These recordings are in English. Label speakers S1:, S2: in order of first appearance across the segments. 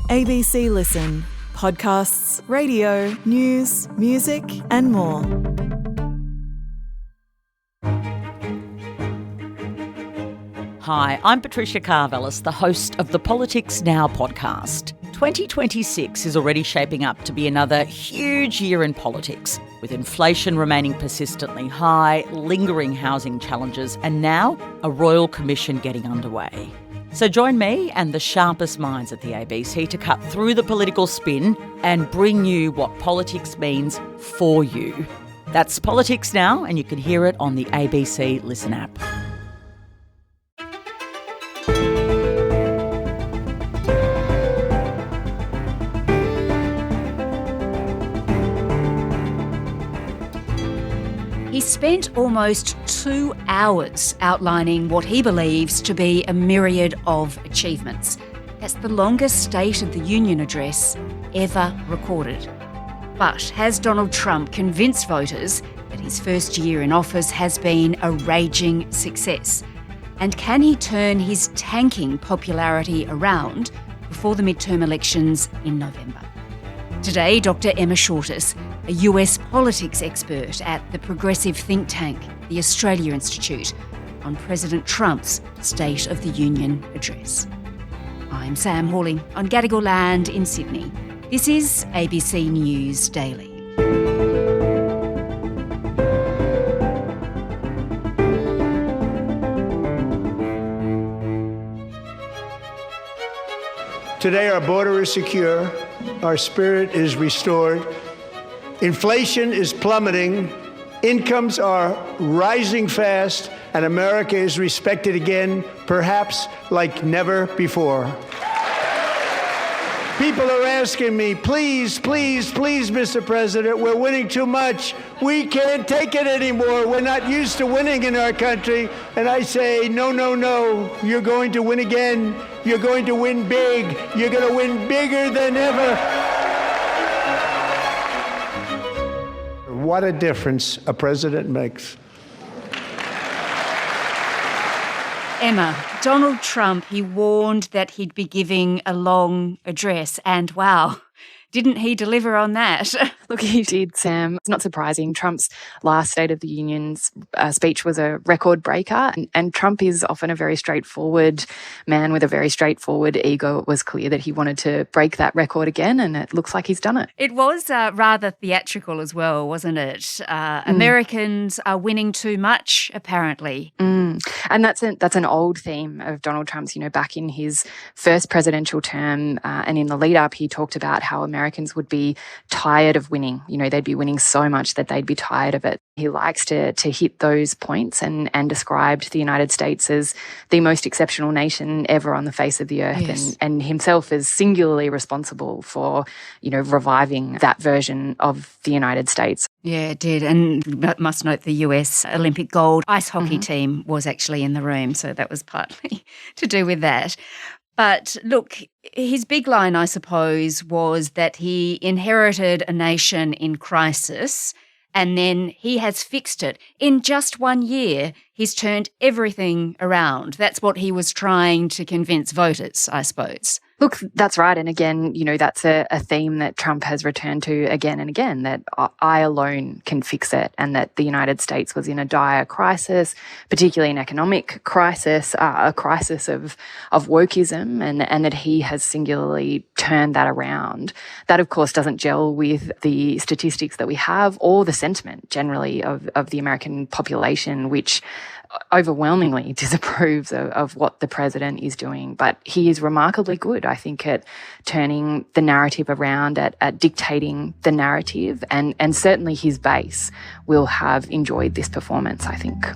S1: ABC Listen. Podcasts, radio, news, music and more.
S2: Hi, I'm Patricia Carvelis, the host of the Politics Now podcast. 2026 is already shaping up to be another huge year in politics, with inflation remaining persistently high, lingering housing challenges, and now a royal commission getting underway. So join me and the sharpest minds at the ABC to cut through the political spin and bring you what politics means for you. That's Politics Now, and you can hear it on the ABC Listen app.
S3: He spent almost 2 hours outlining what he believes to be a myriad of achievements. That's the longest State of the Union address ever recorded. But has Donald Trump convinced voters that his first year in office has been a raging success? And can he turn his tanking popularity around before the midterm elections in November? Today, Dr. Emma Shortis, a US politics expert at the progressive think tank, the Australia Institute, on President Trump's State of the Union address. I'm Sam Hawley on Gadigal land in Sydney. This is ABC News Daily.
S4: Today our border is secure, our spirit is restored, inflation is plummeting, incomes are rising fast, and America is respected again, perhaps like never before. People are asking me, please, please, please, Mr. President, we're winning too much. We can't take it anymore. We're not used to winning in our country. And I say, no, no, no. You're going to win again. You're going to win big. You're going to win bigger than ever. What a difference a president makes.
S3: Emma, Donald Trump, he warned that he'd be giving a long address, and wow, didn't he deliver on that?
S5: Look, he did, Sam. It's not surprising. Trump's last State of the Union's speech was a record breaker, and Trump is often a very straightforward man with a very straightforward ego. It was clear that he wanted to break that record again, and it looks like he's done it.
S3: It was rather theatrical as well, wasn't it? Americans are winning too much, apparently.
S5: And that's an old theme of Donald Trump's. You know, back in his first presidential term and in the lead-up, he talked about how Americans would be tired of winning. You know, they'd be winning so much that they'd be tired of it. He likes to hit those points and described the United States as the most exceptional nation ever on the face of the earth, yes. and himself as singularly responsible for, you know, reviving that version of the United States.
S3: Yeah, it did. And must note the US Olympic gold ice hockey team was actually in the room, so that was partly to do with that. But look, his big line, I suppose, was that he inherited a nation in crisis and then he has fixed it. In just 1 year, he's turned everything around. That's what he was trying to convince voters, I suppose.
S5: Look, that's right. And again, you know, that's a theme that Trump has returned to again and again, that I alone can fix it, and that the United States was in a dire crisis, particularly an economic crisis, a crisis of wokeism, and that he has singularly turned that around. That, of course, doesn't gel with the statistics that we have or the sentiment generally of the American population, which overwhelmingly disapproves of what the president is doing. But he is remarkably good, I think, at turning the narrative around, at dictating the narrative, and certainly his base will have enjoyed this performance, I think.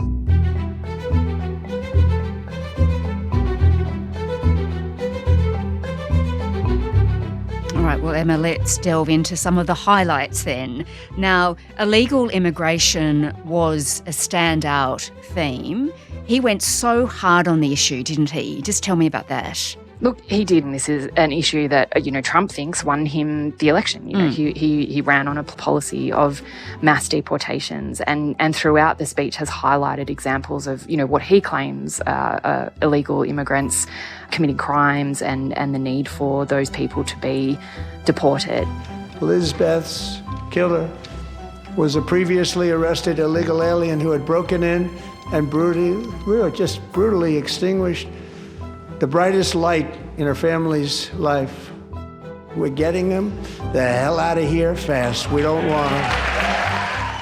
S3: All right, well, Emma, let's delve into some of the highlights then. Now, illegal immigration was a standout theme. He went so hard on the issue, didn't he? Just tell me about that.
S5: Look, he did, and this is an issue that, Trump thinks won him the election. He ran on a policy of mass deportations and throughout the speech has highlighted examples of, what he claims are illegal immigrants committing crimes and the need for those people to be deported.
S4: Lisbeth's killer was a previously arrested illegal alien who had broken in and brutally extinguished the brightest light in her family's life. We're getting them the hell out of here fast. We don't want them.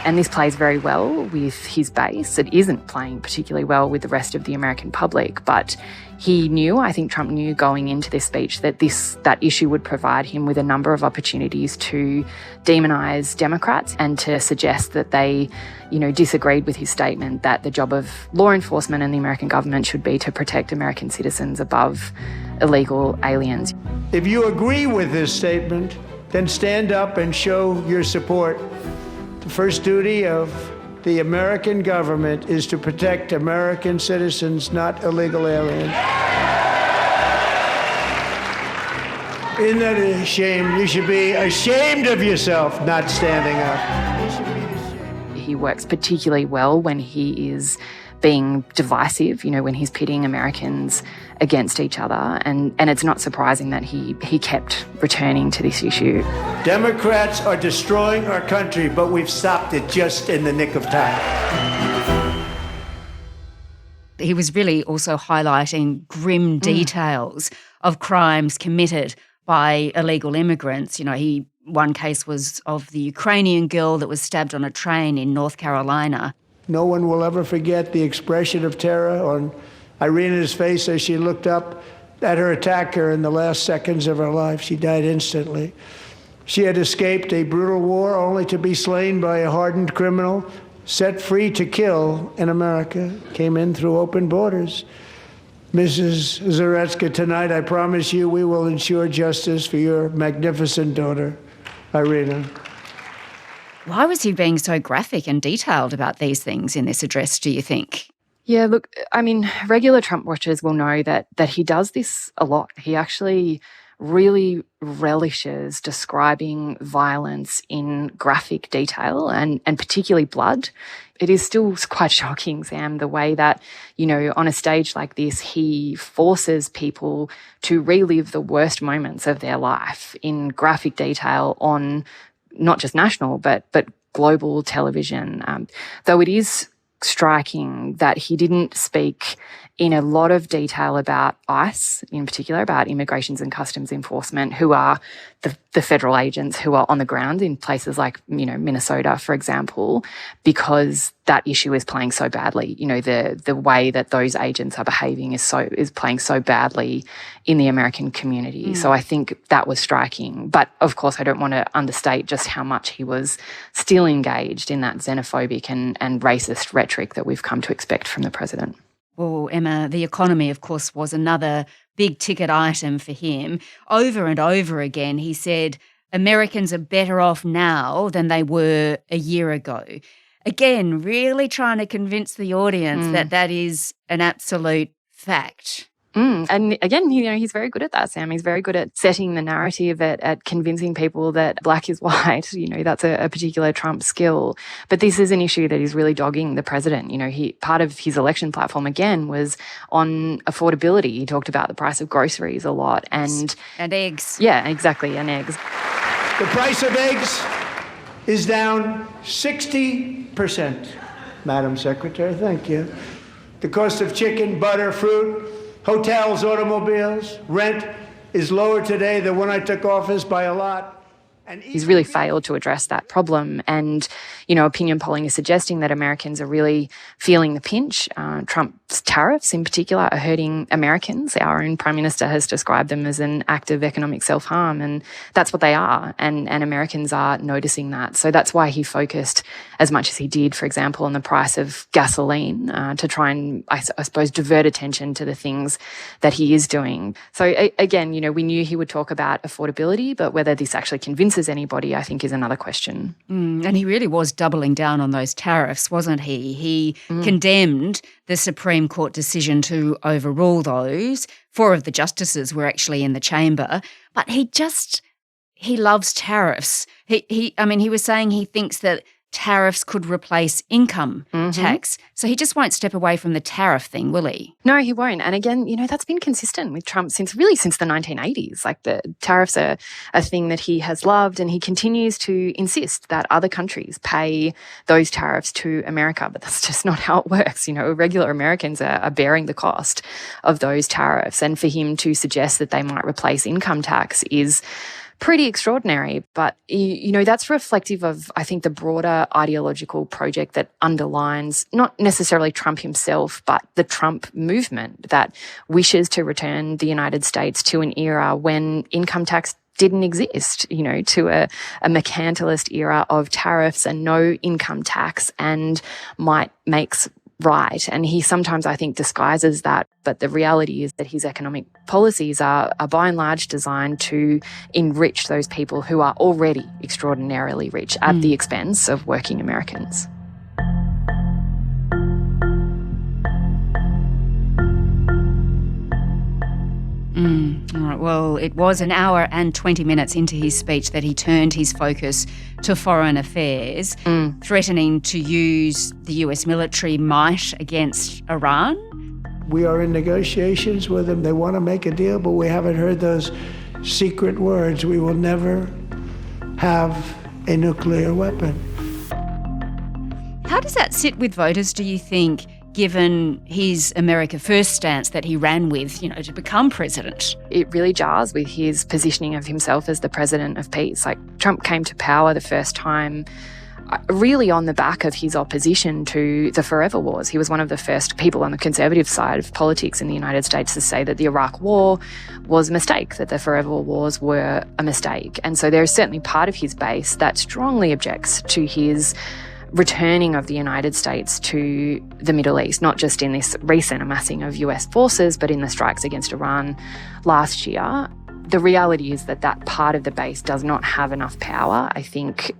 S5: And this plays very well with his base. It isn't playing particularly well with the rest of the American public, but I think Trump knew going into this speech that that issue would provide him with a number of opportunities to demonise Democrats and to suggest that they, disagreed with his statement that the job of law enforcement and the American government should be to protect American citizens above illegal aliens.
S4: If you agree with this statement, then stand up and show your support. The first duty of the American government is to protect American citizens, not illegal aliens. Isn't that a shame? You should be ashamed of yourself not standing up.
S5: He works particularly well when he is being divisive, when he's pitting Americans against each other. And it's not surprising that he kept returning to this issue.
S4: Democrats are destroying our country, but we've stopped it just in the nick of time.
S3: He was really also highlighting grim details of crimes committed by illegal immigrants. One case was of the Ukrainian girl that was stabbed on a train in North Carolina.
S4: No one will ever forget the expression of terror on Irina's face as she looked up at her attacker in the last seconds of her life. She died instantly. She had escaped a brutal war only to be slain by a hardened criminal, set free to kill in America, came in through open borders. Mrs. Zaretsky, tonight I promise you we will ensure justice for your magnificent daughter, Irina.
S3: Why was he being so graphic and detailed about these things in this address, do you think?
S5: Yeah, look, regular Trump watchers will know that he does this a lot. He actually really relishes describing violence in graphic detail and particularly blood. It is still quite shocking, Sam, the way that, on a stage like this, he forces people to relive the worst moments of their life in graphic detail on not just national, but global television. Though it is striking that he didn't speak in a lot of detail about ICE, in particular about Immigrations and Customs Enforcement, who are the federal agents who are on the ground in places like, Minnesota, for example, because that issue is playing so badly. The way that those agents are behaving is playing so badly in the American community. So I think that was striking. But of course, I don't want to understate just how much he was still engaged in that xenophobic and racist rhetoric that we've come to expect from the president.
S3: Well, Emma, the economy, of course, was another big ticket item for him. Over and over again, he said, Americans are better off now than they were a year ago. Again, really trying to convince the audience that is an absolute fact.
S5: And again, he's very good at that, Sam. He's very good at setting the narrative, at convincing people that black is white. That's a particular Trump skill. But this is an issue that is really dogging the president. Part of his election platform, again, was on affordability. He talked about the price of groceries a lot. And
S3: eggs.
S5: Yeah, exactly, and eggs.
S4: The price of eggs is down 60%. Madam Secretary, thank you. The cost of chicken, butter, fruit, hotels, automobiles, rent is lower today than when I took office by a lot.
S5: He's really failed to address that problem. And, opinion polling is suggesting that Americans are really feeling the pinch. Trump's tariffs in particular are hurting Americans. Our own Prime Minister has described them as an act of economic self-harm, and that's what they are. And Americans are noticing that. So that's why he focused as much as he did, for example, on the price of gasoline to try and, I suppose, divert attention to the things that he is doing. So again, we knew he would talk about affordability, but whether this actually convinced convinces anybody, I think, is another question.
S3: And he really was doubling down on those tariffs, wasn't he? He condemned the Supreme Court decision to overrule those. 4 of the justices were actually in the chamber, but he loves tariffs. He was saying he thinks that tariffs could replace income tax. So he just won't step away from the tariff thing, will he?
S5: No, he won't. And again, that's been consistent with Trump since the 1980s. Like, the tariffs are a thing that he has loved, and he continues to insist that other countries pay those tariffs to America. But that's just not how it works. Regular Americans are bearing the cost of those tariffs. And for him to suggest that they might replace income tax is pretty extraordinary. But, that's reflective of, I think, the broader ideological project that underlines not necessarily Trump himself, but the Trump movement that wishes to return the United States to an era when income tax didn't exist, to a mercantilist era of tariffs and no income tax, and might makes right. And he sometimes, I think, disguises that. But the reality is that his economic policies are by and large designed to enrich those people who are already extraordinarily rich at the expense of working Americans.
S3: All right, well, it was an hour and 20 minutes into his speech that he turned his focus to foreign affairs, threatening to use the US military might against Iran.
S4: We are in negotiations with them. They want to make a deal, but we haven't heard those secret words. We will never have a nuclear weapon.
S3: How does that sit with voters, do you think, given his America First stance that he ran with, to become president?
S5: It really jars with his positioning of himself as the president of peace. Like, Trump came to power the first time really on the back of his opposition to the forever wars. He was one of the first people on the conservative side of politics in the United States to say that the Iraq War was a mistake, that the forever wars were a mistake. And so there is certainly part of his base that strongly objects to his returning of the United States to the Middle East, not just in this recent amassing of US forces, but in the strikes against Iran last year. The reality is that part of the base does not have enough power, I think,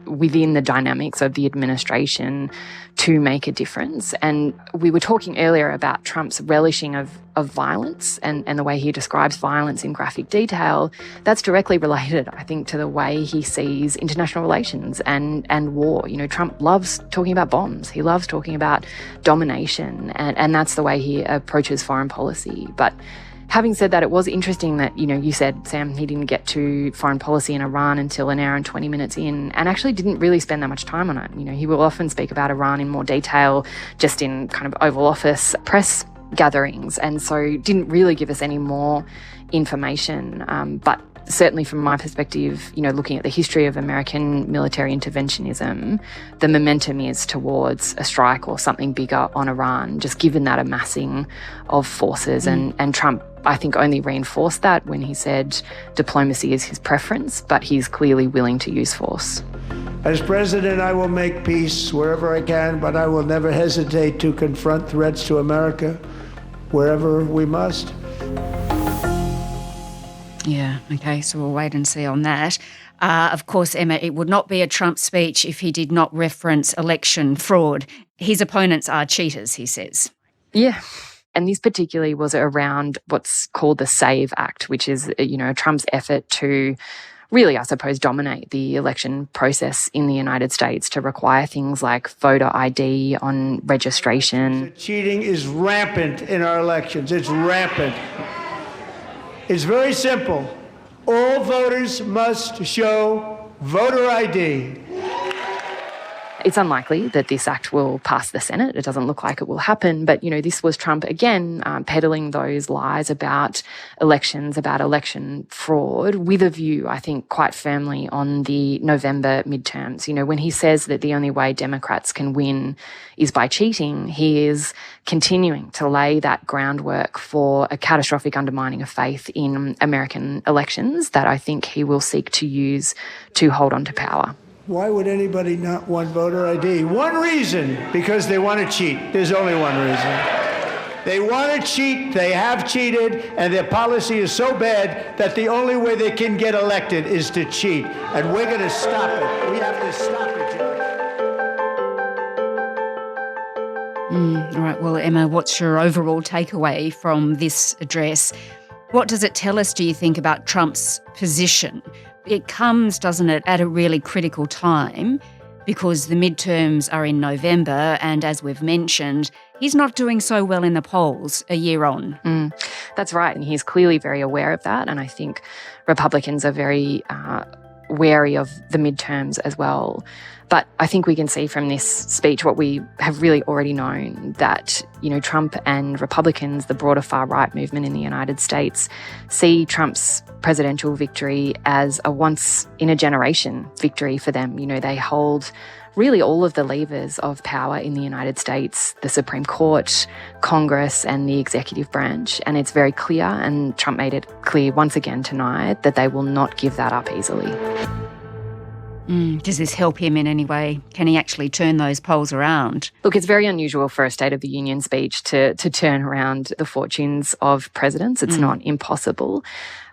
S5: within the dynamics of the administration to make a difference. And we were talking earlier about Trump's relishing of violence and the way he describes violence in graphic detail. That's directly related, I think, to the way he sees international relations and war. Trump loves talking about bombs. He loves talking about domination, and that's the way he approaches foreign policy. But having said that, it was interesting that, you said, Sam, he didn't get to foreign policy in Iran until an hour and 20 minutes in, and actually didn't really spend that much time on it. He will often speak about Iran in more detail just in kind of Oval Office press gatherings, and so didn't really give us any more information. But certainly from my perspective, looking at the history of American military interventionism, the momentum is towards a strike or something bigger on Iran, just given that amassing of forces. And Trump, I think, only reinforced that when he said diplomacy is his preference, but he's clearly willing to use force.
S4: As president, I will make peace wherever I can, but I will never hesitate to confront threats to America wherever we must.
S3: Yeah, okay, so we'll wait and see on that. Of course, Emma, it would not be a Trump speech if he did not reference election fraud. His opponents are cheaters, he says.
S5: Yeah. And this particularly was around what's called the SAVE Act, which is, Trump's effort to really, I suppose, dominate the election process in the United States, to require things like voter ID on registration.
S4: Cheating is rampant in our elections. It's rampant. It's very simple. All voters must show voter ID.
S5: It's unlikely that this act will pass the Senate. It doesn't look like it will happen. But, this was Trump again peddling those lies about elections, about election fraud, with a view, I think, quite firmly on the November midterms. When he says that the only way Democrats can win is by cheating, he is continuing to lay that groundwork for a catastrophic undermining of faith in American elections that I think he will seek to use to hold on to power.
S4: Why would anybody not want voter ID? One reason, because they want to cheat. There's only one reason. They want to cheat. They have cheated, and their policy is so bad that the only way they can get elected is to cheat. And we're going to stop it. We have to stop it, George.
S3: All right, well, Emma, what's your overall takeaway from this address? What does it tell us, do you think, about Trump's position? It comes, doesn't it, at a really critical time because the midterms are in November and, as we've mentioned, he's not doing so well in the polls a year on.
S5: That's right, and he's clearly very aware of that, and I think Republicans are very wary of the midterms as well. But I think we can see from this speech what we have really already known, that, you know, Trump and Republicans, the broader far-right movement in the United States, see Trump's presidential victory as a once-in-a-generation victory for them. You know, they hold really all of the levers of power in the United States, the Supreme Court, Congress, and the executive branch. And it's very clear, and Trump made it clear once again tonight, that they will not give that up easily.
S3: Does this help him in any way? Can he actually turn those polls around?
S5: Look, it's very unusual for a State of the Union speech to turn around the fortunes of presidents. It's not impossible.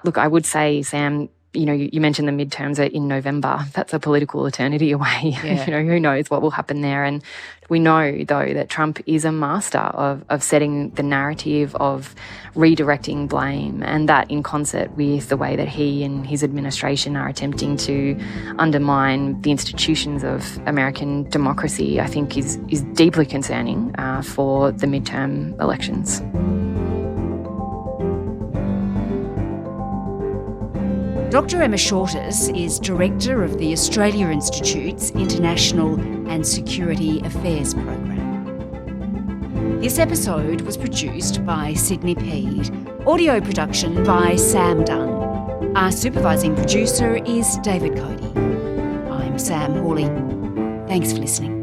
S5: Look, I would say, Sam, you know, you mentioned the midterms are in November. That's a political eternity away.
S3: Yeah.
S5: You know, who knows what will happen there. And we know, though, that Trump is a master of setting the narrative, of redirecting blame, and that in concert with the way that he and his administration are attempting to undermine the institutions of American democracy, I think is deeply concerning for the midterm elections.
S3: Dr. Emma Shortis is Director of the Australia Institute's International and Security Affairs Program. This episode was produced by Sydney Peed. Audio production by Sam Dunn. Our supervising producer is David Cody. I'm Sam Hawley. Thanks for listening.